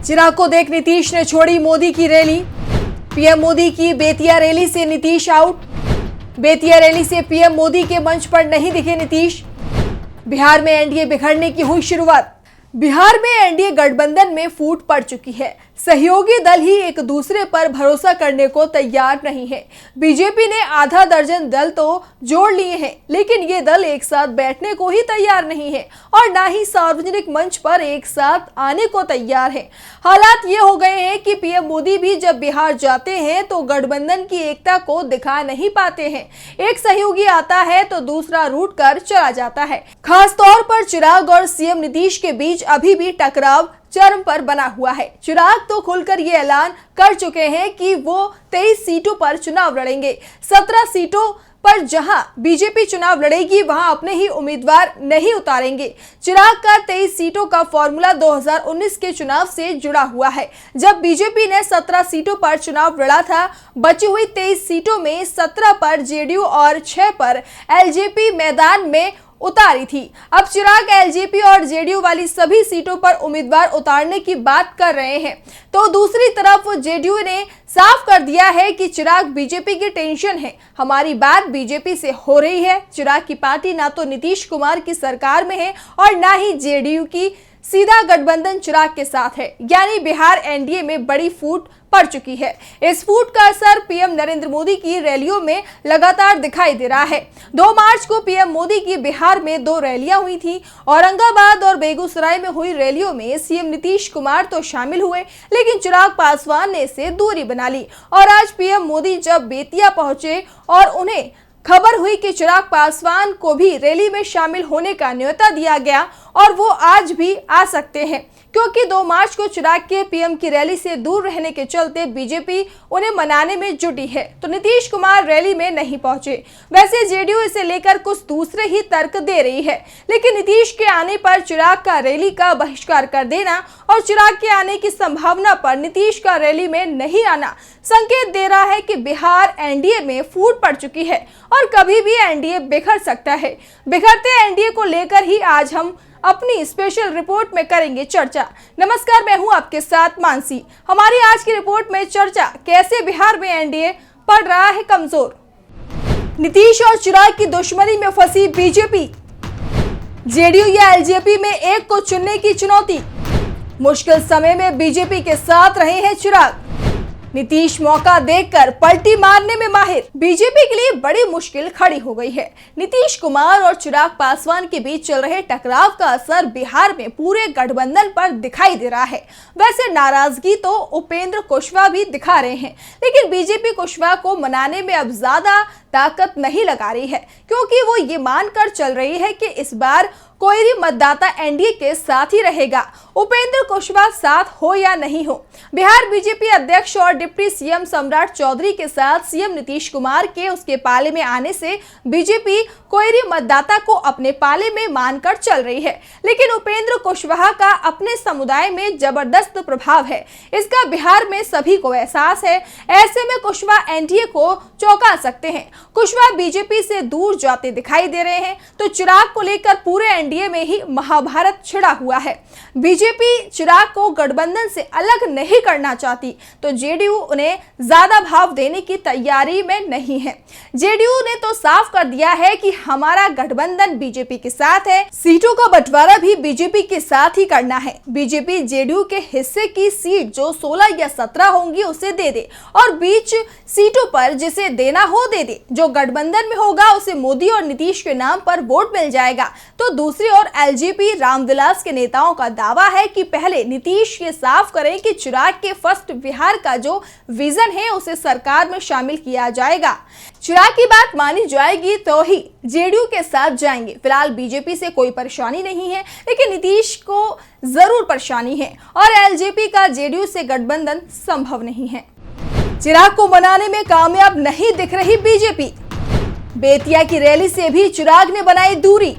चिराग को देख नीतीश ने छोड़ी मोदी की रैली। पीएम मोदी की बेतिया रैली से नीतीश आउट। बेतिया रैली से पीएम मोदी के मंच पर नहीं दिखे नीतीश। बिहार में एनडीए बिखरने की हुई शुरुआत। बिहार में एनडीए गठबंधन में फूट पड़ चुकी है। सहयोगी दल ही एक दूसरे पर भरोसा करने को तैयार नहीं है। बीजेपी ने आधा दर्जन दल तो जोड़ लिए हैं, लेकिन ये दल एक साथ बैठने को ही तैयार नहीं है और ना ही सार्वजनिक मंच पर एक साथ आने को तैयार है। हालात ये हो गए हैं कि पीएम मोदी भी जब बिहार जाते हैं तो गठबंधन की एकता को दिखा नहीं पाते हैं। एक सहयोगी आता है तो दूसरा रूट कर चला जाता है। खासतौर पर चिराग और सीएम नीतीश के बीच अभी भी टकराव चरम पर बना हुआ है। चिराग तो खुलकर ये ऐलान कर चुके हैं कि वो 23 सीटों पर चुनाव लड़ेंगे। 17 सीटों पर जहां बीजेपी चुनाव लड़ेगी वहां अपने ही उम्मीदवार नहीं उतारेंगे। चिराग का 23 सीटों का फॉर्मूला 2019 के चुनाव से जुड़ा हुआ है, जब बीजेपी ने 17 सीटों पर चुनाव लड़ा था। बची हुई 23 सीटों में 17 पर जेडीयू और 6 पर एलजेपी मैदान में उतारी थी। अब चिराग एलजेपी और जेडीयू वाली सभी सीटों पर उम्मीदवार उतारने की बात कर रहे हैं, तो दूसरी तरफ जेडीयू ने साफ कर दिया है कि चिराग बीजेपी की टेंशन है। हमारी बात बीजेपी से हो रही है। चिराग की पार्टी ना तो नीतीश कुमार की सरकार में है और ना ही जेडीयू की। सीधा गठबंधन चिराग के साथ है, यानी बिहार एनडीए में बड़ी फूट पड़ चुकी है। इस फूट का असर पीएम नरेंद्र मोदी की रैलियों में लगातार दिखाई दे रहा है। 2 मार्च को पीएम मोदी की बिहार में 2 रैलियां हुई थी। औरंगाबाद और बेगूसराय में हुई रैलियों में सीएम नीतीश कुमार तो शामिल हुए, लेकिन चिराग पासवान ने इससे दूरी बना ली। और आज पीएम मोदी जब बेतिया पहुंचे और उन्हें खबर हुई कि चिराग पासवान को भी रैली में शामिल होने का न्योता दिया गया और वो आज भी आ सकते हैं, क्योंकि 2 मार्च को चिराग के पीएम की रैली से दूर रहने के चलते बीजेपी उन्हें मनाने में जुटी है, तो नीतीश कुमार रैली में नहीं पहुंचे। वैसे जेडीयू इसे लेकर कुछ दूसरे ही तर्क दे रही है, लेकिन नीतीश के आने पर चिराग का रैली का बहिष्कार कर देना और चिराग के आने की संभावना पर नीतीश का रैली में नहीं आना संकेत दे रहा है कि बिहार एनडीए में फूट पड़ चुकी है और कभी भी एनडीए बिखर सकता है। बिखरते एनडीए को लेकर ही आज हम अपनी स्पेशल रिपोर्ट में करेंगे चर्चा। नमस्कार, मैं हूं आपके साथ मानसी। हमारी आज की रिपोर्ट में चर्चा, कैसे बिहार में एनडीए पड़ रहा है कमजोर। नीतीश और चिराग की दुश्मनी में फंसी बीजेपी। जेडीयू या एलजेपी में एक को चुनने की चुनौती। मुश्किल समय में बीजेपी के साथ रहे हैं चिराग। नीतीश मौका देखकर पलटी मारने में माहिर। बीजेपी के लिए बड़ी मुश्किल खड़ी हो गई है। नीतीश कुमार और चिराग पासवान के बीच चल रहे टकराव का असर बिहार में पूरे गठबंधन पर दिखाई दे रहा है। वैसे नाराजगी तो उपेंद्र कुशवाहा भी दिखा रहे हैं, लेकिन बीजेपी कुशवाहा को मनाने में अब ज्यादा ताकत नहीं लगा रही है, क्योंकि वो ये मानकर चल रही है कि इस बार कोई भी मतदाता एनडीए के साथ ही रहेगा, उपेंद्र कुशवाहा साथ हो या नहीं हो। बिहार बीजेपी अध्यक्ष और डिप्टी सीएम सम्राट चौधरी के साथ सीएम नीतीश कुमार के उसके पाले में आने से बीजेपी कोई भी मतदाता को अपने पाले में मानकर चल रही है, लेकिन उपेंद्र कुशवाहा का अपने समुदाय में जबरदस्त प्रभाव है। इसका बिहार में सभी को एहसास है। ऐसे में कुशवाहा एनडीए को चौंका सकते हैं। कुशवाहा बीजेपी से दूर जाते दिखाई दे रहे हैं, तो चिराग को लेकर पूरे एनडीए में ही महाभारत छिड़ा हुआ है। बीजेपी चिराग को गठबंधन से अलग नहीं करना चाहती, तो जेडीयू उन्हें ज्यादा भाव देने की तैयारी में नहीं है। जेडीयू ने तो साफ कर दिया है कि हमारा गठबंधन बीजेपी के साथ है। सीटों का बंटवारा भी बीजेपी के साथ ही करना है। बीजेपी जेडीयू के हिस्से की सीट जो 16 या 17 होंगी उसे दे दे और बीच सीटों पर जिसे देना हो दे दे। जो गठबंधन में होगा उसे मोदी और नीतीश के नाम पर वोट मिल जाएगा। तो दूसरी ओर एलजेपी रामविलास के नेताओं का दावा है कि पहले नीतीश ये साफ करें कि चिराग के फर्स्ट बिहार का जो विजन है उसे सरकार में शामिल किया जाएगा। चिराग की बात मानी जाएगी तो ही जेडीयू के साथ जाएंगे। फिलहाल बीजेपी से कोई परेशानी नहीं है, लेकिन नीतीश को जरूर परेशानी है और एलजेपी का जेडीयू से गठबंधन संभव नहीं है। चिराग को मनाने में कामयाब नहीं दिख रही बीजेपी। बेतिया की रैली से भी चिराग ने बनाई दूरी।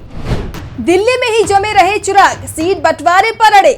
दिल्ली में ही जमे रहे चिराग, सीट बंटवारे पर अड़े।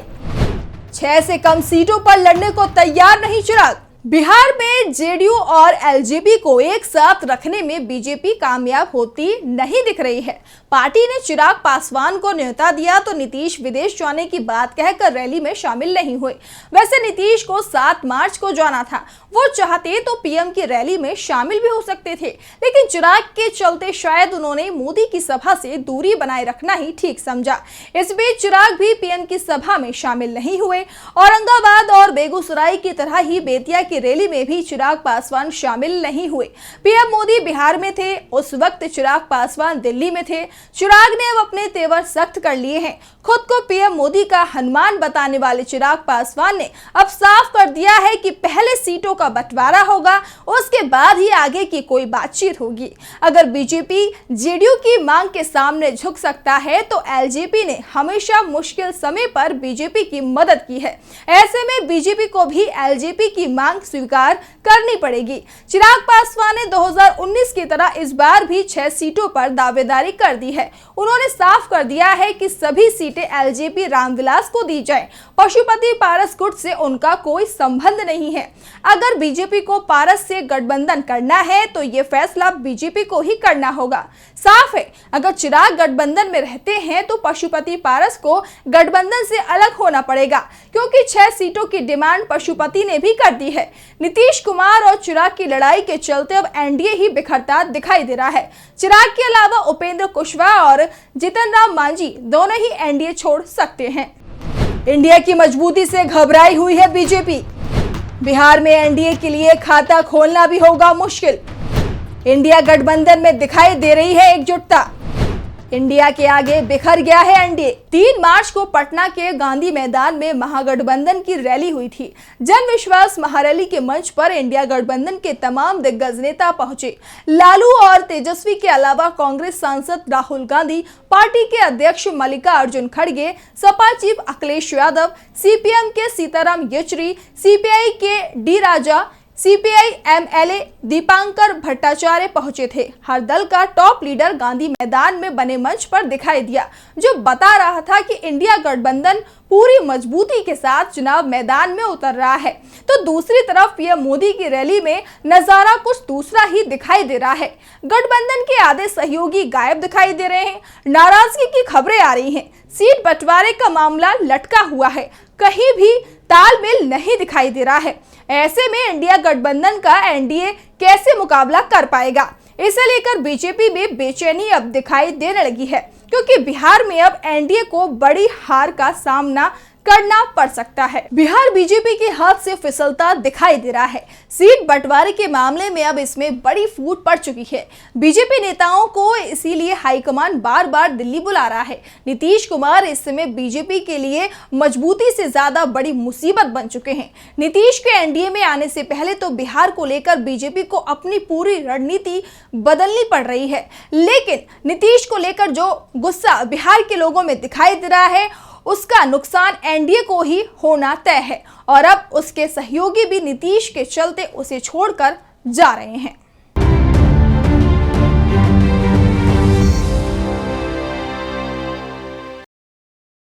6 से कम सीटों पर लड़ने को तैयार नहीं चिराग। बिहार में जेडीयू और एलजेपी को एक साथ रखने में बीजेपी कामयाब होती नहीं दिख रही है। पार्टी ने चिराग पासवान को न्योता दिया तो नीतीश विदेश जाने की बात कहकर रैली में शामिल नहीं हुए। वैसे नीतीश को 7 मार्च को जाना था, वो चाहते तो पीएम की रैली में शामिल भी हो सकते थे, लेकिन चिराग के चलते शायद उन्होंने मोदी की सभा से दूरी बनाए रखना ही ठीक समझा। इस बीच चिराग भी पीएम की सभा में शामिल नहीं हुए। औरंगाबाद और बेगूसराय की तरह ही बेतिया की रैली में भी चिराग पासवान शामिल नहीं हुए। पीएम मोदी बिहार में थे, उस वक्त चिराग पासवान दिल्ली में थे। चिराग ने अब अपने तेवर सख्त कर लिए हैं। खुद को पीएम मोदी का हनुमान बताने वाले चिराग पासवान ने अब साफ कर दिया है कि पहले सीटों का बंटवारा होगा, उसके बाद ही आगे की कोई बातचीत होगी। अगर बीजेपी जेडीयू की मांग के सामने झुक सकता है तो एलजेपी ने हमेशा मुश्किल समय पर बीजेपी की मदद की है। ऐसे में बीजेपी को भी एलजेपी की मांग स्वीकार करनी पड़ेगी। चिराग पासवान ने 2019 की तरह इस बार भी 6 सीटों पर दावेदारी कर दी है। उन्होंने साफ कर दिया है कि सभी सीटें एलजेपी रामविलास को दी जाए। पशुपति पारस गुट से उनका कोई संबंध नहीं है। अगर बीजेपी को पारस से गठबंधन करना है तो ये फैसला बीजेपी को ही करना होगा। साफ है, अगर चिराग गठबंधन में रहते हैं तो पशुपति पारस को गठबंधन से अलग होना पड़ेगा, क्योंकि 6 सीटों की डिमांड पशुपति ने भी कर दी है। नीतीश कुमार और चिराग की लड़ाई के चलते अब एनडीए ही बिखरता दिखाई दे रहा है। चिराग के अलावा उपेंद्र कुशवाहा और जीतन राम मांझी दोनों ही एनडीए छोड़ सकते हैं। इंडिया की मजबूती से घबराई हुई है बीजेपी। बिहार में एनडीए के लिए खाता खोलना भी होगा मुश्किल। इंडिया गठबंधन में दिखाई दे रही है एकजुटता। इंडिया के आगे बिखर गया है एनडीए। 3 मार्च को पटना के गांधी मैदान में महागठबंधन की रैली हुई थी। जन विश्वास महारैली के मंच पर इंडिया गठबंधन के तमाम दिग्गज नेता पहुंचे। लालू और तेजस्वी के अलावा कांग्रेस सांसद राहुल गांधी, पार्टी के अध्यक्ष मल्लिकार्जुन खड़गे, सपा चीफ अखिलेश यादव, सीपीएम के सीताराम येचुरी, सीपीआई के डी राजा, सीपीआई एमएलए दीपांकर भट्टाचार्य पहुंचे थे। हर दल का टॉप लीडर गांधी मैदान में बने मंच पर दिखाई दिया, जो बता रहा था कि इंडिया गठबंधन पूरी मजबूती के साथ चुनाव मैदान में उतर रहा है। तो दूसरी तरफ पीएम मोदी की रैली में नजारा कुछ दूसरा ही दिखाई दे रहा है। गठबंधन के आधे सहयोगी गायब दिखाई दे रहे हैं। नाराजगी की खबरें आ रही हैं। सीट बंटवारे का मामला लटका हुआ है, कहीं भी तालमेल नहीं दिखाई दे रहा है। ऐसे में इंडिया गठबंधन का एनडीए कैसे मुकाबला कर पाएगा, इसे लेकर बीजेपी में बेचैनी अब दिखाई देने लगी है, क्योंकि बिहार में अब एनडीए को बड़ी हार का सामना करना पड़ सकता है। बिहार बीजेपी के हाथ से फिसलता दिखाई दे रहा है। सीट बंटवारे के मामले में अब इसमें बड़ी फूट पड़ चुकी है। बीजेपी नेताओं को इसीलिए हाईकमान बार बार दिल्ली बुला रहा है। नीतीश कुमार इस समय बीजेपी के लिए मजबूती से ज्यादा बड़ी मुसीबत बन चुके हैं। नीतीश के एनडीए में आने से पहले तो बिहार को लेकर बीजेपी को अपनी पूरी रणनीति बदलनी पड़ रही है, लेकिन नीतीश को लेकर जो गुस्सा बिहार के लोगों में दिखाई दे रहा है, उसका नुकसान एनडीए को ही होना तय है और अब उसके सहयोगी भी नीतीश के चलते उसे छोड़कर जा रहे हैं।